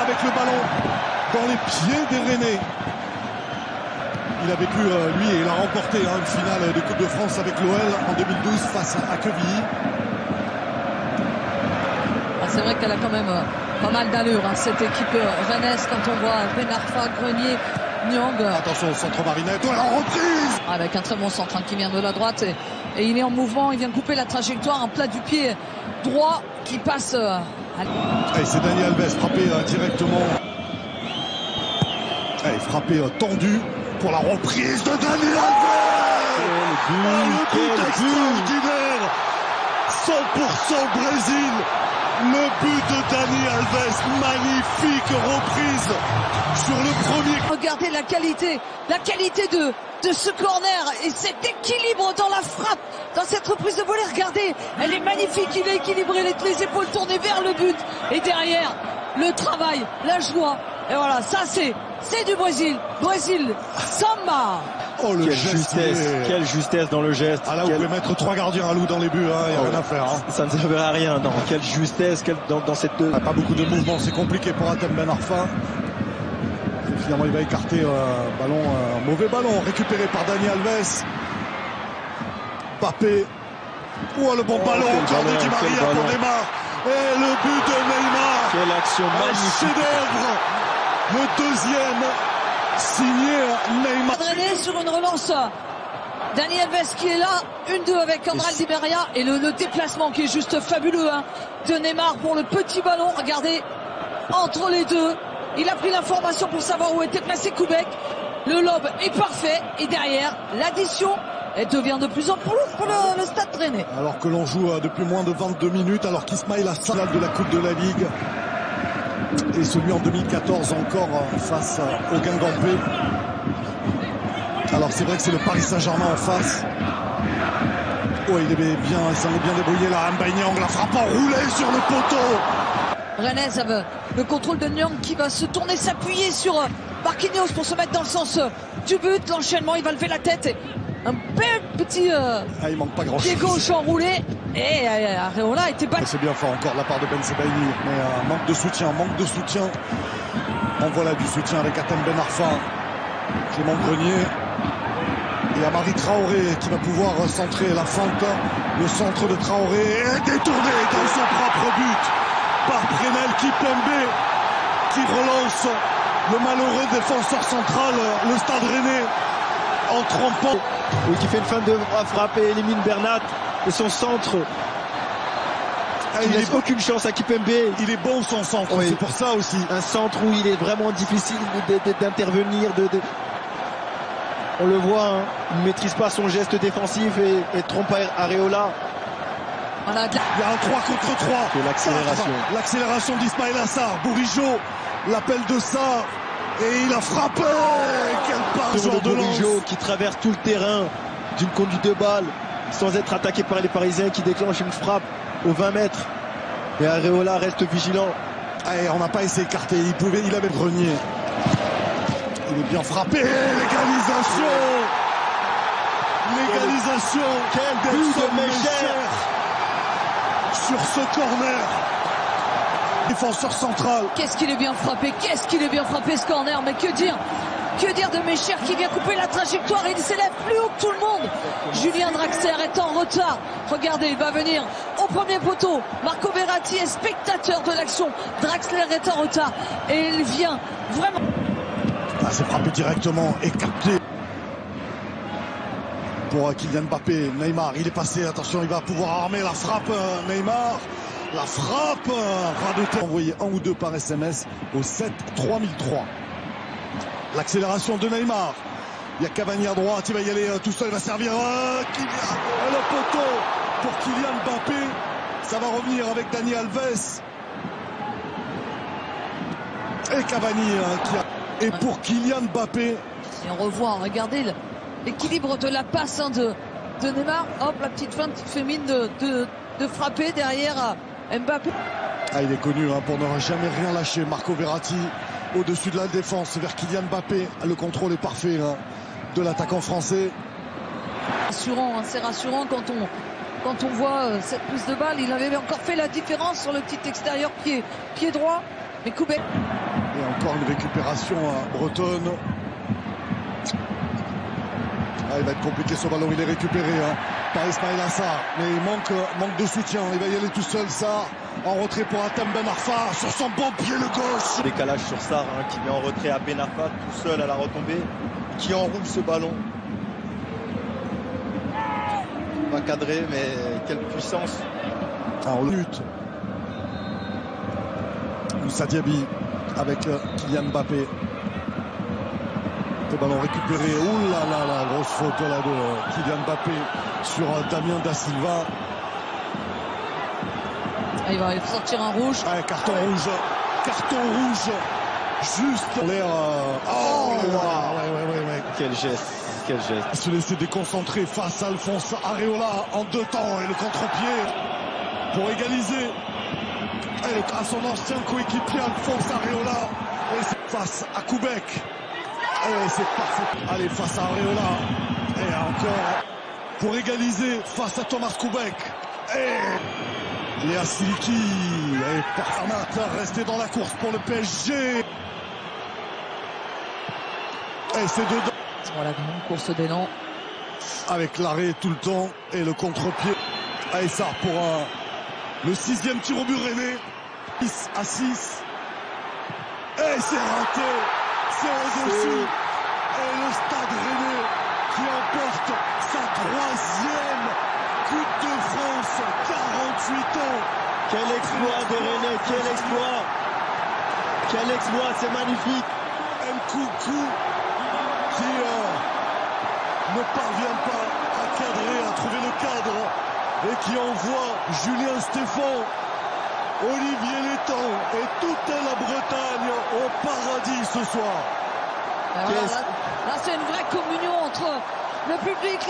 avec le ballon dans les pieds des Rennais. Il a vécu, lui, et il a remporté une finale de Coupe de France avec l'OL en 2012 face à Quevilly. C'est vrai qu'elle a quand même pas mal d'allure, cette équipe rennaise, quand on voit Ben Arfa, Grenier, Nyang. Attention au centre Marinette, la reprise avec un très bon centre qui vient de la droite et il est en mouvement, il vient couper la trajectoire, un plat du pied droit qui passe. Et c'est Dani Alves frappé directement. Frappé tendu pour la reprise de Dani Alves. Le but extraordinaire, 100% Brésil. Le but de Dani Alves, magnifique reprise sur le premier. Regardez la qualité de ce corner et cet équilibre dans la frappe, dans cette reprise de volée. Regardez, elle est magnifique, il est équilibré, les épaules tournées vers le but. Et derrière, le travail, la joie. Et voilà, ça c'est du Brésil. Brésil, samba. Oh, le geste, quelle justesse dans le geste. Ah là, vous pouvez mettre 3 gardiens à loup dans les buts, il n'y a rien à faire. Ça ne servira à rien, non. Quelle justesse, dans cette... Pas beaucoup de mouvements, c'est compliqué pour Hatem Ben Arfa. Et finalement, il va écarter un mauvais ballon, récupéré par Dani Alves. Mbappé. Le bon ballon, encore de Di Maria pour Neymar. Et le but de Neymar. Quelle action magnifique. Chef-d'œuvre. Le deuxième. Signé Neymar. Drainé sur une relance. Dani Alves qui est là, 1-2 avec Andrés Di Maria et le déplacement qui est juste fabuleux de Neymar pour le petit ballon. Regardez, entre les deux, il a pris l'information pour savoir où était placé Koubek. Le lob est parfait et derrière, l'addition devient de plus en plus lourde pour le Stade Rennais. Alors que l'on joue depuis moins de 22 minutes, alors qu'Ismaïla Assar de la Coupe de la Ligue et celui en 2014 encore face au Guingampé. Alors c'est vrai que c'est le Paris Saint-Germain en face. Il s'en est bien débrouillé là. Mbaye Niang, la frappe enroulée sur le poteau. Rennes avec le contrôle de Nyang qui va se tourner, s'appuyer sur Marquinhos pour se mettre dans le sens du but. L'enchaînement, il va lever la tête. Et un bel petit il manque pas grand pied gauche enroulé. Et Areola était pas... C'est bien fort encore de la part de Ben Sebaini, mais manque de soutien. En voilà du soutien avec Hatem Ben Arfa, Clément Grenier et Amari Traoré qui va pouvoir centrer la feinte. Le centre de Traoré est détourné dans son propre but par Prenel Kipembe qui relance le malheureux défenseur central, le Stade Rennais, en trompant. Oui, qui fait une feinte de frappe et élimine Bernat et son centre. Il laisse aucune chance à Kipembe. Il est bon son centre, c'est pour ça aussi. Un centre où il est vraiment difficile d'intervenir. On le voit, il ne maîtrise pas son geste défensif et trompe Areola. Voilà. Il y a un 3 contre 3. L'accélération d'Ismaïla Assar. Bourigeaud, l'appel de Sarr. Et il a frappé. Quel parjure de Bourigeaud qui traverse tout le terrain d'une conduite de balle sans être attaqué par les Parisiens, qui déclenche une frappe aux 20 mètres. Et Areola reste vigilant. On n'a pas essayé d'écarter. Il avait Grenier. Il est bien frappé. Légalisation. Quel but de Mécher sur ce corner. Défenseur central. Qu'est-ce qu'il est bien frappé ce corner. Mais que dire de Mécher qui vient couper la trajectoire et il s'élève plus haut que tout le monde. Julien Draxler est en retard. Regardez, il va venir au premier poteau. Marco Verratti est spectateur de l'action. Draxler est en retard et il vient vraiment... C'est frappé directement, écarté pour Kylian Mbappé. Neymar, il est passé, attention, il va pouvoir armer la frappe. Neymar, la frappe va de temps envoyé 1 ou 2 par SMS au 7 3003. L'accélération de Neymar. Il y a Cavani à droite, il va y aller tout seul, il va servir Kylian. Le poteau pour Kylian Mbappé. Ça va revenir avec Dani Alves. Et Cavani qui a... Et pour Kylian Mbappé. Et on revoit, regardez l'équilibre de la passe de Neymar. Hop, la petite feinte qui fait mine de frapper derrière Mbappé. Il est connu pour ne jamais rien lâcher. Marco Verratti au-dessus de la défense vers Kylian Mbappé. Le contrôle est parfait de l'attaquant français. C'est rassurant quand on voit cette prise de balle. Il avait encore fait la différence sur le petit extérieur pied droit. Mais Koubek. Et encore une récupération bretonne. Ah, il va être compliqué ce ballon, il est récupéré par Ismaïla Sarr. Mais il manque de soutien, il va y aller tout seul, Sarr. En retrait pour Hatem Ben Arfa sur son bon pied le gauche. Décalage sur Sarr qui met en retrait à Ben Arfa tout seul à la retombée, qui enroule ce ballon. Pas cadré, mais quelle puissance. En lutte. Moussa Diaby avec Kylian Mbappé. Le ballon récupéré. Ouh là là là, grosse faute là de Kylian Mbappé sur Damien Da Silva. Il va sortir un rouge. Ouais, carton rouge. Carton rouge. Juste l'air. Oh ouais. Quel geste. Quel geste. Se laisser déconcentrer face à Alphonse Areola en 2 temps. Et le contre-pied pour égaliser. Et à son ancien coéquipier Alphonse Areola. Et face à Koubek. Et c'est parfait. Allez, face à Areola. Et encore pour égaliser face à Thomas Koubek. Et Léa Siliki et Parmat resté dans la course pour le PSG. Et c'est dedans. Voilà, grande course d'élan. Avec l'arrêt tout le temps et le contre-pied. Allez, ça pour le 6e tir au but rennais. 6 à 6. Et c'est raté. C'est au-dessus. Et le Stade Rennais qui emporte sa 3e Coupe de France. 48 ans. Quel exploit de Rennais. Quel exploit. Quel exploit. C'est magnifique. Nkoukou qui ne parvient pas à cadrer, à trouver le cadre et qui envoie Julien Stéphan, Olivier Létang et toute la Bretagne au paradis ce soir. Là, c'est une vraie communion entre le public,